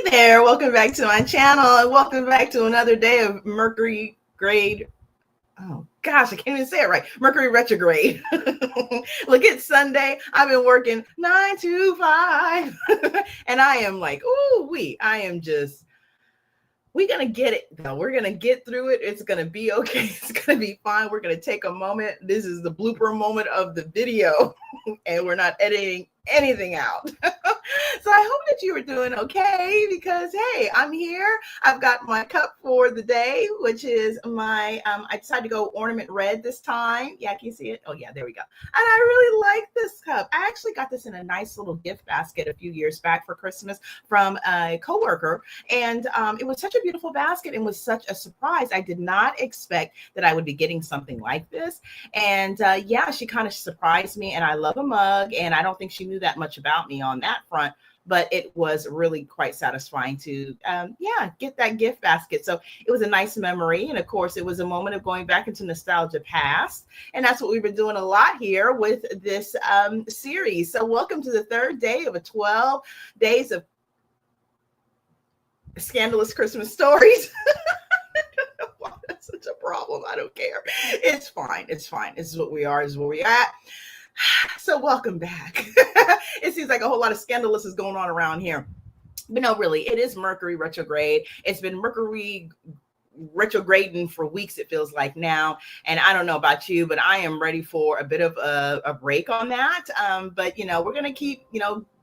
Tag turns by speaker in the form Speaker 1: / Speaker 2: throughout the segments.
Speaker 1: there, welcome back to my channel and welcome back to another day of Mercury grade. Oh gosh, I can't even say it right. Mercury retrograde. Look, it's Sunday. I've been working 9 to 5 and I am like, we're going to get it though. We're going to get through it. It's going to be okay. It's going to be fine. We're going to take a moment. This is the blooper moment of the video and we're not editing anything out. So I hope that you are doing okay because, hey, I'm here. I've got my cup for the day, which is my, I decided to go ornament red this time. Yeah, can you see it? Oh yeah, there we go. And I really like this cup. I actually got this in a nice little gift basket a few years back for Christmas from a coworker. And it was such a beautiful basket and was such a surprise. I did not expect that I would be getting something like this. And yeah, she kind of surprised me, and I love a mug, and I don't think she knew that much about me on that front, but it was really quite satisfying to, get that gift basket. So it was a nice memory. And of course, it was a moment of going back into nostalgia past. And that's what we've been doing a lot here with this series. So welcome to the third day of a 12 days of scandalous Christmas stories. That's such a problem. I don't care. It's fine. It's fine. This is what we are. This is where we're at. So welcome back. It seems like a whole lot of scandalous is going on around here. But no, really, it is Mercury retrograde. It's been Mercury retrograding for weeks, it feels like now. And I don't know about you, but I am ready for a bit of a break on that. But, we're going to keep,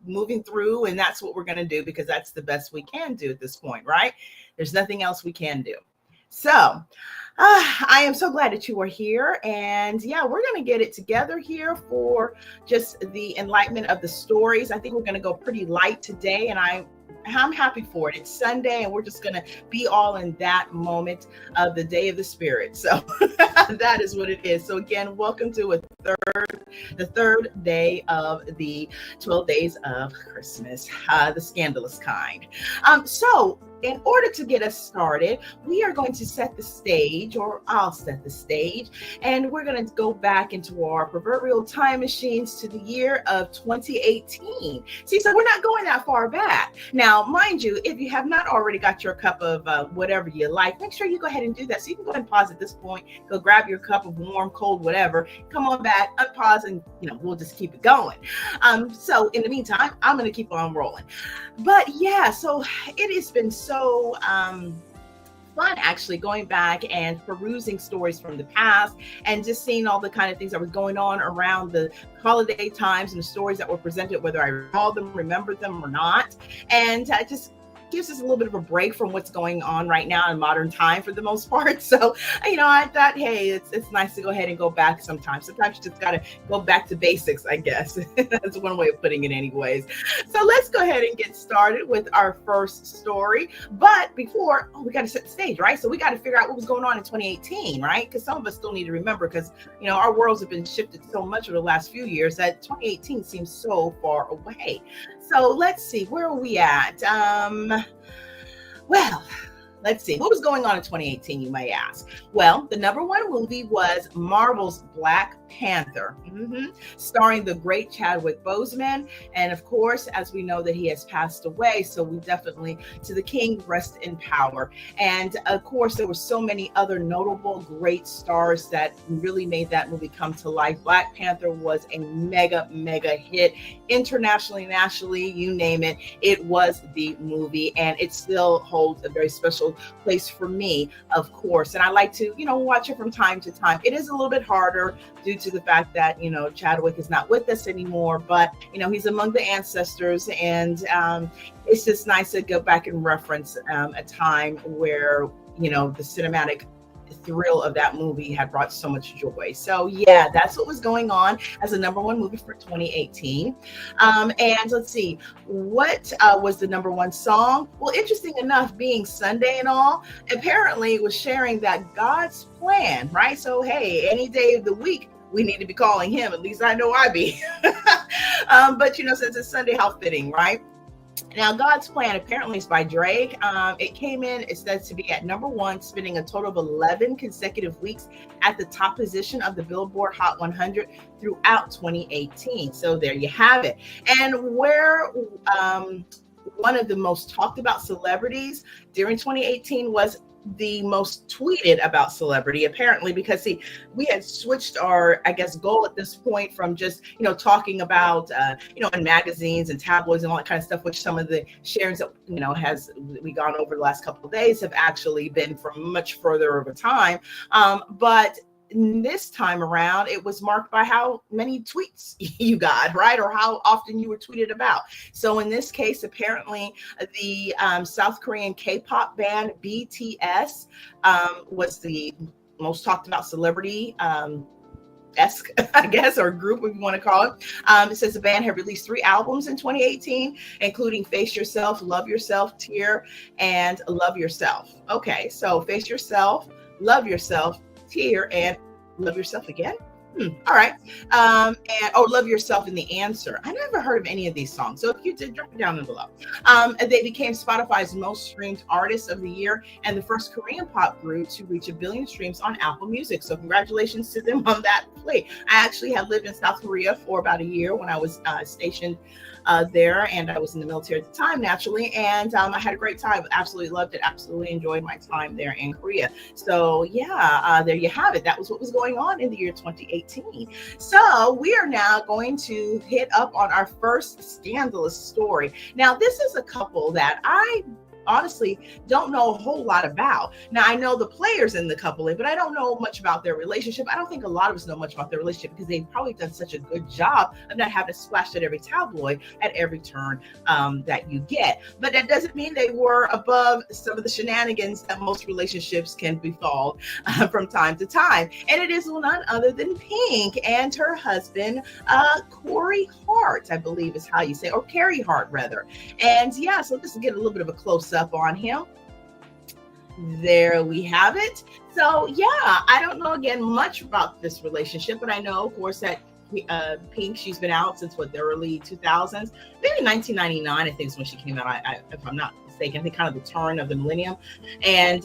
Speaker 1: moving through. And that's what we're going to do because that's the best we can do at this point, right? There's nothing else we can do. So I am so glad that you are here. And yeah, we're going to get it together here for just the enlightenment of the stories. I think we're going to go pretty light today, and I'm happy for it. It's Sunday, and we're just going to be all in that moment of the day of the spirit. So that is what it is. So again, welcome to the third day of the 12 days of Christmas, the scandalous kind. So in order to get us started, we are going to set the stage, or I'll set the stage, and we're going to go back into our proverbial time machines to the year of 2018. See, so we're not going that far back. Now, mind you, if you have not already got your cup of whatever you like, make sure you go ahead and do that. So you can go ahead and pause at this point, go grab your cup of warm, cold, whatever, come on back, unpause, and we'll just keep it going. So in the meantime, I'm going to keep on rolling. But yeah, so it has been so fun actually going back and perusing stories from the past and just seeing all the kind of things that were going on around the holiday times and the stories that were presented, whether I recall them, remember them or not. And just gives us a little bit of a break from what's going on right now in modern time for the most part. So, I thought, hey, it's nice to go ahead and go back sometimes. Sometimes you just got to go back to basics, I guess. That's one way of putting it anyways. So let's go ahead and get started with our first story. But before, we got to set the stage, right? So we got to figure out what was going on in 2018, right? Because some of us still need to remember because, our worlds have been shifted so much over the last few years that 2018 seems so far away. So let's see, where are we at? Well, let's see. What was going on in 2018, you might ask? Well, the number one movie was Marvel's Black Panther, starring the great Chadwick Boseman. And of course, as we know that he has passed away, so we definitely, to the king, rest in power. And of course, there were so many other notable great stars that really made that movie come to life. Black Panther was a mega hit internationally, nationally, you name it. It was the movie, and it still holds a very special place for me, of course. And I like to, watch it from time to time. It is a little bit harder due to the fact that, Chadwick is not with us anymore, but, he's among the ancestors. And it's just nice to go back and reference a time where, the cinematic thrill of that movie had brought so much joy. So yeah, that's what was going on as a number one movie for 2018. And let's see, what was the number one song? Well, interesting enough, being Sunday and all, apparently it was sharing that God's plan, right? So hey, any day of the week, we need to be calling him. At least I know I be. But since it's Sunday, how fitting, right? Now, God's Plan apparently is by Drake. It came in, it says, to be at number one, spending a total of 11 consecutive weeks at the top position of the Billboard Hot 100 throughout 2018. So there you have it. And where one of the most talked about celebrities during 2018 was the most tweeted about celebrity, apparently, because see, we had switched our, I guess, goal at this point from just, talking about, in magazines and tabloids and all that kind of stuff, which some of the sharings that, has we gone over the last couple of days have actually been from much further over time. But this time around, it was marked by how many tweets you got, right? Or how often you were tweeted about. So in this case, apparently the South Korean K-pop band BTS was the most talked about celebrity esque, I guess, or group, if you want to call it. It says the band had released 3 albums in 2018, including Face Yourself, Love Yourself, Tear, and Love Yourself. Okay, so Face Yourself, Love Yourself, Tear, and Love Yourself Again. All right. And Love Yourself in the Answer. I never heard of any of these songs. So if you did, drop it down below. They became Spotify's most streamed artist of the year and the first Korean pop group to reach 1 billion streams on Apple Music. So congratulations to them on that play. I actually had lived in South Korea for about a year when I was stationed there, and I was in the military at the time, naturally, and I had a great time. Absolutely loved it. Absolutely enjoyed my time there in Korea. So yeah, there you have it. That was what was going on in the year 2018. So we are now going to hit up on our first scandalous story. Now, this is a couple that I honestly don't know a whole lot about. Now, I know the players in the couple, but I don't know much about their relationship. I don't think a lot of us know much about their relationship because they've probably done such a good job of not having to splash at every tabloid at every turn that you get. But that doesn't mean they were above some of the shenanigans that most relationships can befall from time to time. And it is none other than Pink and her husband, Corey Hart, I believe is how you say, or Carrie Hart rather. And yeah, so just to get a little bit of a close up on him. There we have it. So yeah, I don't know again much about this relationship, but I know, of course, that Pink, she's been out since the early 2000s, maybe 1999, I think is when she came out. If I'm not mistaken, I think kind of the turn of the millennium. And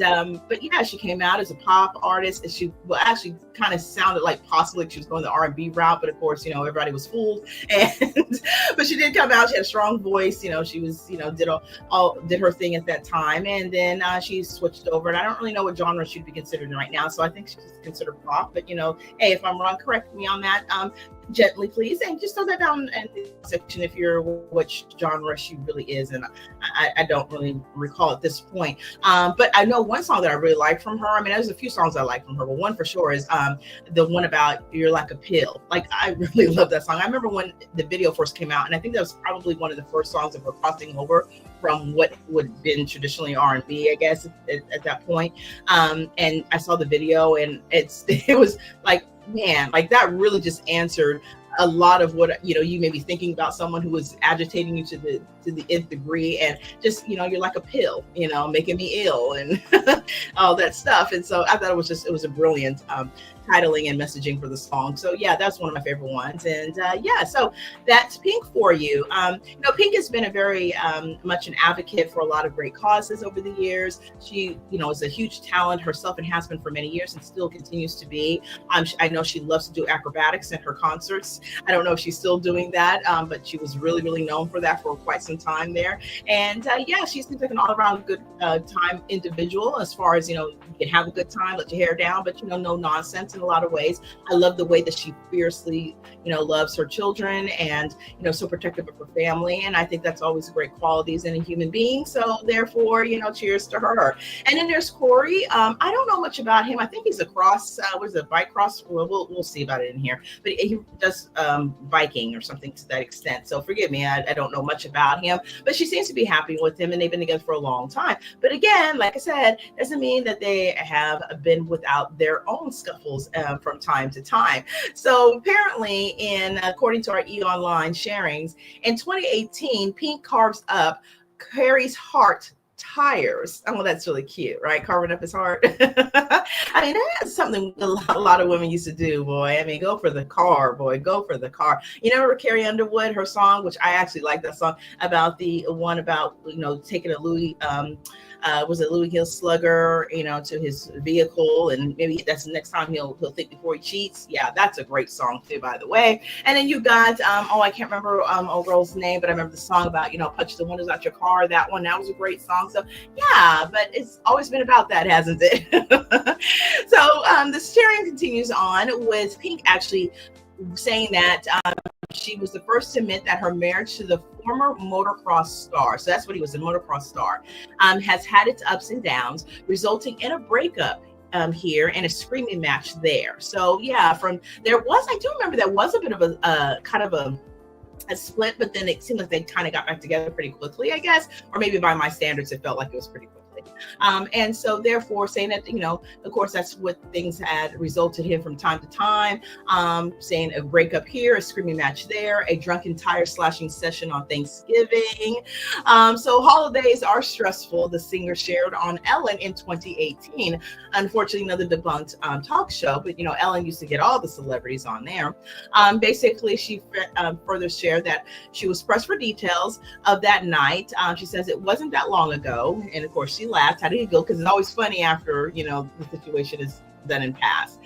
Speaker 1: but yeah, she came out as a pop artist, and she actually kind of sounded like possibly she was going the R&B route, but of course, everybody was fooled. And but she did come out. She had a strong voice. She was, did her thing at that time, and then she switched over. And I don't really know what genre she'd be considered right now, so I think she's considered pop. But hey, if I'm wrong, correct me on that. Gently, please, and just throw that down in the section if you're which genre she really is. And I don't really recall at this point. But I know one song that I really like from her. I mean, there's a few songs I like from her, but one for sure is the one about You're Like a Pill. Like, I really love that song. I remember when the video first came out, and I think that was probably one of the first songs of her crossing over from what would have been traditionally R&B, I guess, at that point. And I saw the video, and it was like, man, like that really just answered a lot of what you may be thinking about someone who was agitating you to the nth degree, and just you're like a pill, making me ill and all that stuff. And so I thought it was a brilliant titling and messaging for the song. So yeah, that's one of my favorite ones. And yeah, so that's Pink for you. Pink has been a very much an advocate for a lot of great causes over the years. She is a huge talent herself and has been for many years and still continues to be. I know she loves to do acrobatics in her concerts. I don't know if she's still doing that, but she was really, really known for that for quite some time there. And yeah, she seems like an all-around good time individual, as far as you can have a good time, let your hair down, but no nonsense in a lot of ways. I love the way that she fiercely loves her children and so protective of her family, and I think that's always great qualities in a human being. So therefore, cheers to her. And then there's Corey. I don't know much about him. I think he's a cross, bike cross? Well, we'll see about it in here, but he does biking or something to that extent. So forgive me, I don't know much about him, but she seems to be happy with him, and they've been together for a long time. But again, like I said, doesn't mean that they have been without their own scuffles from time to time. So apparently, according to our E-Online sharings, in 2018, Pink carves up Carrie's heart tires. Oh, that's really cute, right? Carving up his heart. I mean, that's something a lot of women used to do, boy. I mean, go for the car, boy. Go for the car. You know, Carrie Underwood, her song, which I actually like that song, about the one about, you know, taking a Louis, was it Louis Hill Slugger, you know, to his vehicle, and maybe that's the next time he'll think before he cheats. Yeah, that's a great song too, by the way. And then you got oh, I can't remember old girl's name, but I remember the song about, you know, punch the windows out your car. That was a great song. So yeah, but it's always been about that, hasn't it? So the sharing continues on with Pink actually saying that she was the first to admit that her marriage to the former motocross star, so that's what he was, a motocross star, has had its ups and downs, resulting in a breakup here and a screaming match there. So yeah, I do remember there was a bit of a kind of a split, but then it seemed like they kind of got back together pretty quickly, I guess, or maybe by my standards, it felt like it was pretty quickly. And so therefore saying that, you know, of course, that's what things had resulted in from time to time, saying a breakup here, a screaming match there, a drunken tire slashing session on Thanksgiving. So holidays are stressful, the singer shared on Ellen in 2018. Unfortunately, another debunked talk show, but, you know, Ellen used to get all the celebrities on there. Basically, she further shared that she was pressed for details of that night. She says it wasn't that long ago. And of course, she laughed. How did it go? Because it's always funny after, you know, the situation is done and past.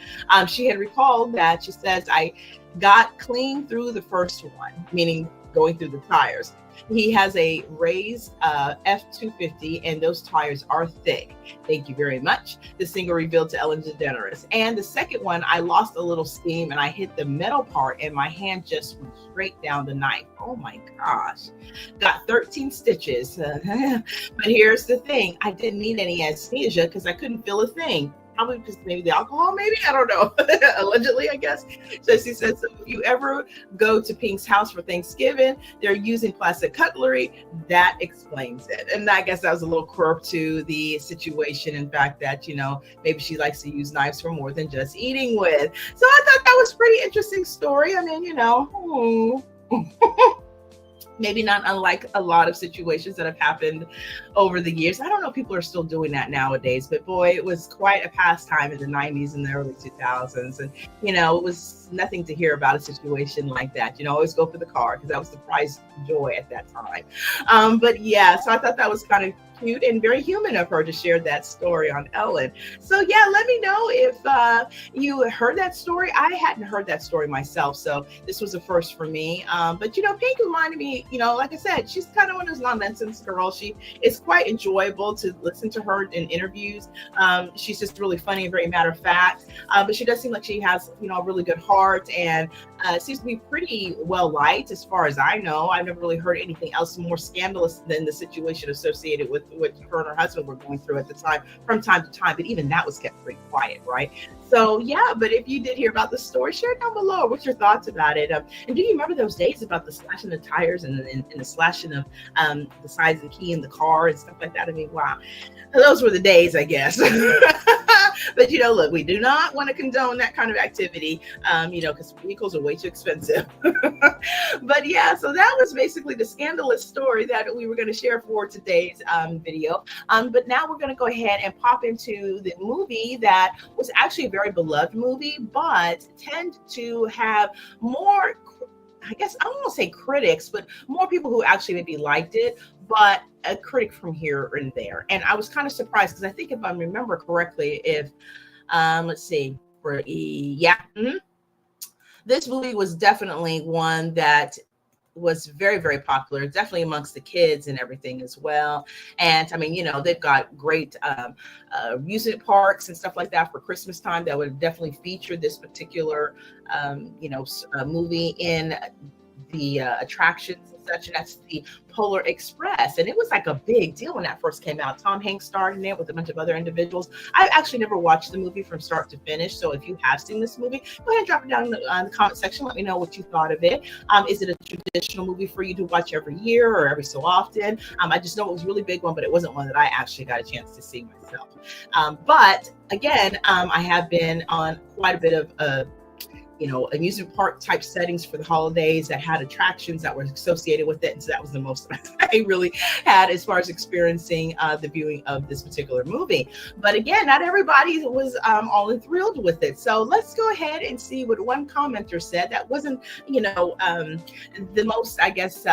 Speaker 1: She had recalled that she says, I got clean through the first one, meaning going through the tires. He has a raised F-250 and those tires are thick. Thank you very much. The singer revealed to Ellen DeGeneres. And the second one, I lost a little steam and I hit the metal part and my hand just went straight down the knife. Oh my gosh. Got 13 stitches. But here's the thing. I didn't need any anesthesia because I couldn't feel a thing. Probably because maybe the alcohol, maybe, I don't know. Allegedly, I guess. So she said, so if you ever go to Pink's house for Thanksgiving, they're using plastic cutlery. That explains it. And I guess that was a little quirk to the situation. In fact, that, you know, maybe she likes to use knives for more than just eating with. So I thought that was a pretty interesting story. I mean, you know, maybe not unlike a lot of situations that have happened over the years. I don't know if people are still doing that nowadays, but boy, it was quite a pastime in the 90s and the early 2000s. And, you know, it was nothing to hear about a situation like that. You know, always go for the car because that was the prize joy at that time. But yeah, so I thought that was kind of cute and very human of her to share that story on Ellen. So yeah, let me know if you heard that story. I hadn't heard that story myself, so this was a first for me. But you know, Pink reminded me, you know, like I said, she's kind of one of those non-nonsense girls. She is quite enjoyable to listen to her in interviews. She's just really funny and very matter of fact. But she does seem like she has, you know, a really good heart and seems to be pretty well liked as far as I know. I've never really heard anything else more scandalous than the situation associated with what her and her husband were going through at the time, from time to time, but even that was kept pretty quiet, right? So yeah, but if you did hear about the story, share it down below. What's your thoughts about it? And do you remember those days about the slashing the tires and the slashing of the sides of the key in the car and stuff like that? I mean, wow, those were the days, I guess. But you know, look, we do not want to condone that kind of activity, you know, because vehicles are way too expensive. But yeah, so that was basically the scandalous story that we were going to share for today's video. But now we're going to go ahead and pop into the movie that was actually a very beloved movie, but tend to have more, I guess, I don't want to say critics, but more people who actually maybe liked it, but a critic from here and there. And I was kind of surprised because I think if I remember correctly, if, let's see, this movie was definitely one that was very, very popular, definitely amongst the kids and everything as well. And I mean, you know, they've got great amusement parks and stuff like that for Christmas time that would definitely feature this particular, you know, movie in the attractions and such, and that's the Polar Express. And it was like a big deal when that first came out. Tom Hanks starred in it with a bunch of other individuals. I've actually never watched the movie from start to finish, so if you have seen this movie, go ahead and drop it down in the comment section. Let me know what you thought of it. Is it a traditional movie for you to watch every year or every so often? I just know it was a really big one, but it wasn't one that I actually got a chance to see myself. But again, I have been on quite a bit of amusement park type settings for the holidays that had attractions that were associated with it. And so that was the most I really had as far as experiencing the viewing of this particular movie. But again, not everybody was all enthralled with it. So let's go ahead and see what one commenter said that wasn't, the most, I guess,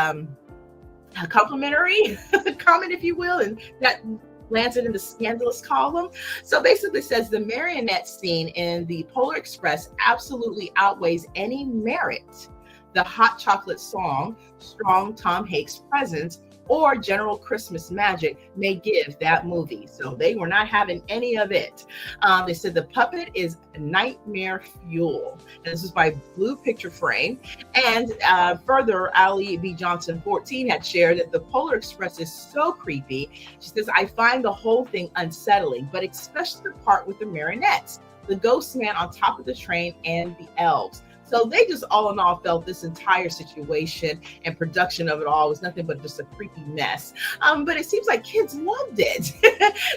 Speaker 1: complimentary comment, if you will, and that lands it in the scandalous column. So basically says the marionette scene in the Polar Express absolutely outweighs any merit the hot chocolate song, strong Tom Hanks presence, or general Christmas magic may give that movie. So they were not having any of it. They said the puppet is nightmare fuel. And this is by Blue Picture Frame. And further, Ali B. Johnson 14 had shared that the Polar Express is so creepy. She says, I find the whole thing unsettling, but especially the part with the marionettes, the ghost man on top of the train, and the elves. So they just all in all felt this entire situation and production of it all was nothing but just a creepy mess. But it seems like kids loved it.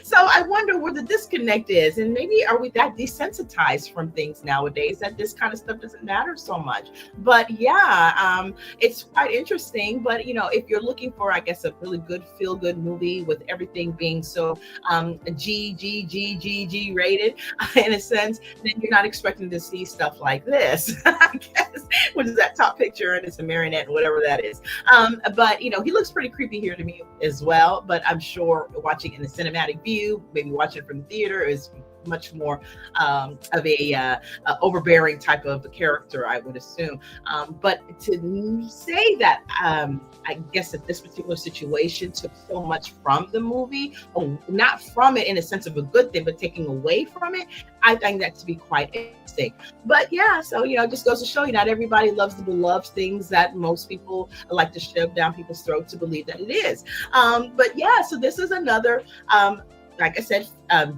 Speaker 1: So I wonder where the disconnect is. And maybe are we that desensitized from things nowadays that this kind of stuff doesn't matter so much? But yeah, it's quite interesting. But, if you're looking for, I guess, a really good feel-good movie with everything being so G rated in a sense, then you're not expecting to see stuff like this. I guess, which is that top picture, and it's a marionette, whatever that is. But he looks pretty creepy here to me as well. But I'm sure watching in the cinematic view, maybe watching it from the theater, is much more of a overbearing type of character, I would assume. But to say that, I guess that this particular situation took so much from the movie, not from it in a sense of a good thing, but taking away from it, I find that to be quite interesting. But yeah, so it just goes to show you, not everybody loves the beloved things that most people like to shove down people's throats to believe that it is. But yeah, so this is another like I said,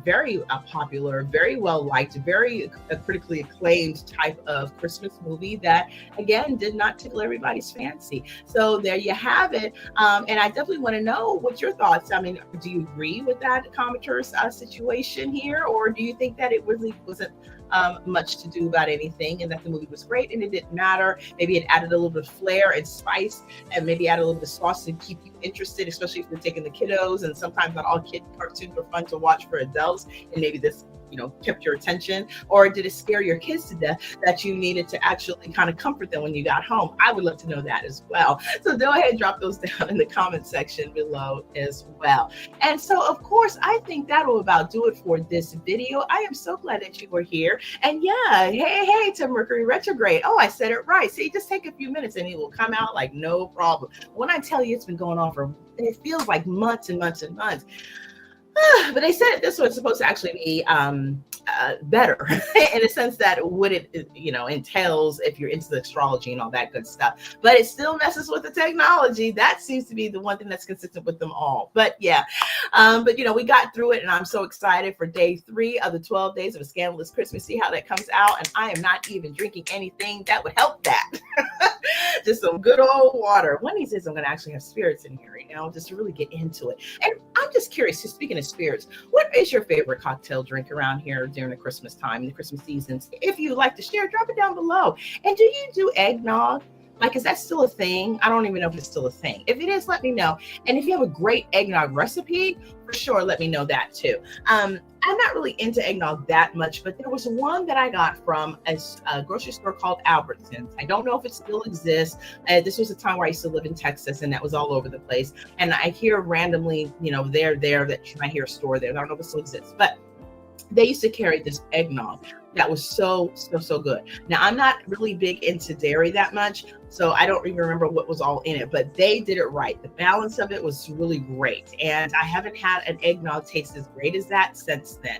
Speaker 1: very popular, very well liked, very critically acclaimed type of Christmas movie that, again, did not tickle everybody's fancy. So there you have it. And I definitely want to know what your thoughts. I mean, do you agree with that commenter's situation here, or do you think that it really wasn't much to do about anything, and that the movie was great and it didn't matter? Maybe it added a little bit of flair and spice, and maybe added a little bit of sauce to keep you interested, especially if you're taking the kiddos. And sometimes not all kid cartoons are fun to watch for adults, and maybe this kept your attention. Or did it scare your kids to death that you needed to actually kind of comfort them when you got home? I would love to know that as well. So go ahead and drop those down in the comment section below as well. And so, of course, I think that will about do it for this video. I am so glad that you were here. And yeah, hey to Mercury retrograde. Oh, I said it right. See, just take a few minutes and it will come out like no problem. When I tell you it's been going on for, it feels like months and months and months. But they said this was supposed to actually be better in a sense that what it entails if you're into the astrology and all that good stuff. But it still messes with the technology. That seems to be the one thing that's consistent with them all. But yeah, but we got through it, and I'm so excited for day 3 of the 12 days of a Scandalous Christmas. See how that comes out. And I am not even drinking anything that would help that. Just some good old water. One of these days I'm going to actually have spirits in here, just to really get into it. And I'm just curious, speaking of spirits, what is your favorite cocktail drink around here during the Christmas time, the Christmas seasons? If you'd like to share, drop it down below. And do you do eggnog? Like, is that still a thing? I don't even know if it's still a thing. If it is, let me know. And if you have a great eggnog recipe, for sure, let me know that too. I'm not really into eggnog that much, but there was one that I got from a grocery store called Albertsons. I don't know if it still exists. This was a time where I used to live in Texas, and that was all over the place. And I hear randomly, that I hear a store there. I don't know if it still exists, but they used to carry this eggnog that was so good. Now, I'm not really big into dairy that much, so I don't even remember what was all in it, but they did it right. The balance of it was really great, and I haven't had an eggnog taste as great as that since then.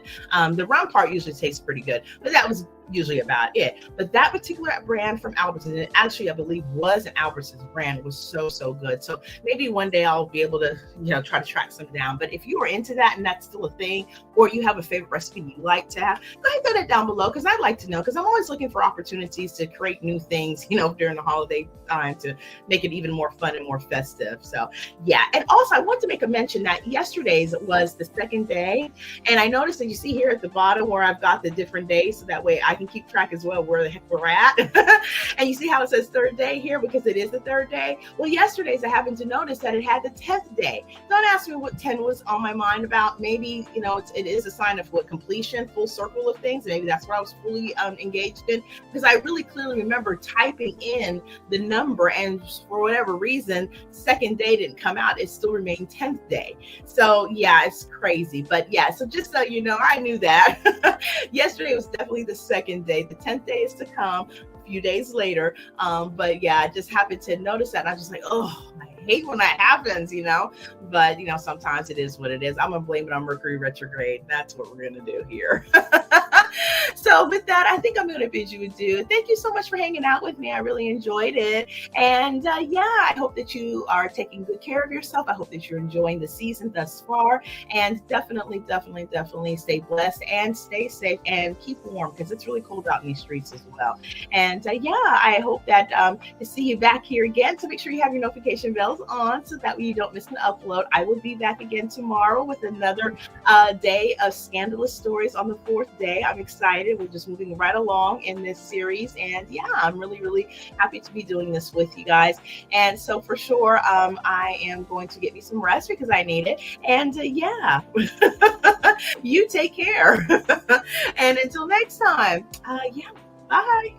Speaker 1: The rum part usually tastes pretty good, but that was usually about it. But that particular brand from Albertsons, and actually I believe was an Albertsons brand, was so good. So maybe one day I'll be able to try to track some down. But if you are into that and that's still a thing, or you have a favorite recipe you like to have, go ahead and throw that down below. below, because I'd like to know, because I'm always looking for opportunities to create new things, during the holiday time to make it even more fun and more festive. So yeah. And also I want to make a mention that yesterday's was the second day. And I noticed that you see here at the bottom where I've got the different days, so that way I can keep track as well where the heck we're at. And you see how it says third day here, because it is the third day. Well, yesterday's I happened to notice that it had the 10th day. Don't ask me what 10 was on my mind about. Maybe, it is a sign of what completion, full circle of things. Maybe that's what I was fully engaged in, because I really clearly remember typing in the number, and for whatever reason, second day didn't come out. It still remained 10th day. So yeah, it's crazy. But yeah, so just so you know, I knew that. Yesterday was definitely the second day. The 10th day is to come a few days later. But yeah, I just happened to notice that, and I was just like, oh, I hate when that happens, but sometimes it is what it is. I'm gonna blame it on Mercury retrograde. That's what we're gonna do here. So with that, I think I'm going to bid you adieu. Thank you so much for hanging out with me. I really enjoyed it. And yeah, I hope that you are taking good care of yourself. I hope that you're enjoying the season thus far. And definitely stay blessed and stay safe and keep warm, because it's really cold out in these streets as well. And yeah, I hope that to see you back here again. So make sure you have your notification bells on so that way you don't miss an upload. I will be back again tomorrow with another day of scandalous stories on the 4th day. I'm excited. We're just moving right along in this series. And yeah, I'm really happy to be doing this with you guys. And so for sure, I am going to get me some rest because I need it. And yeah, you take care. And until next time, yeah, bye.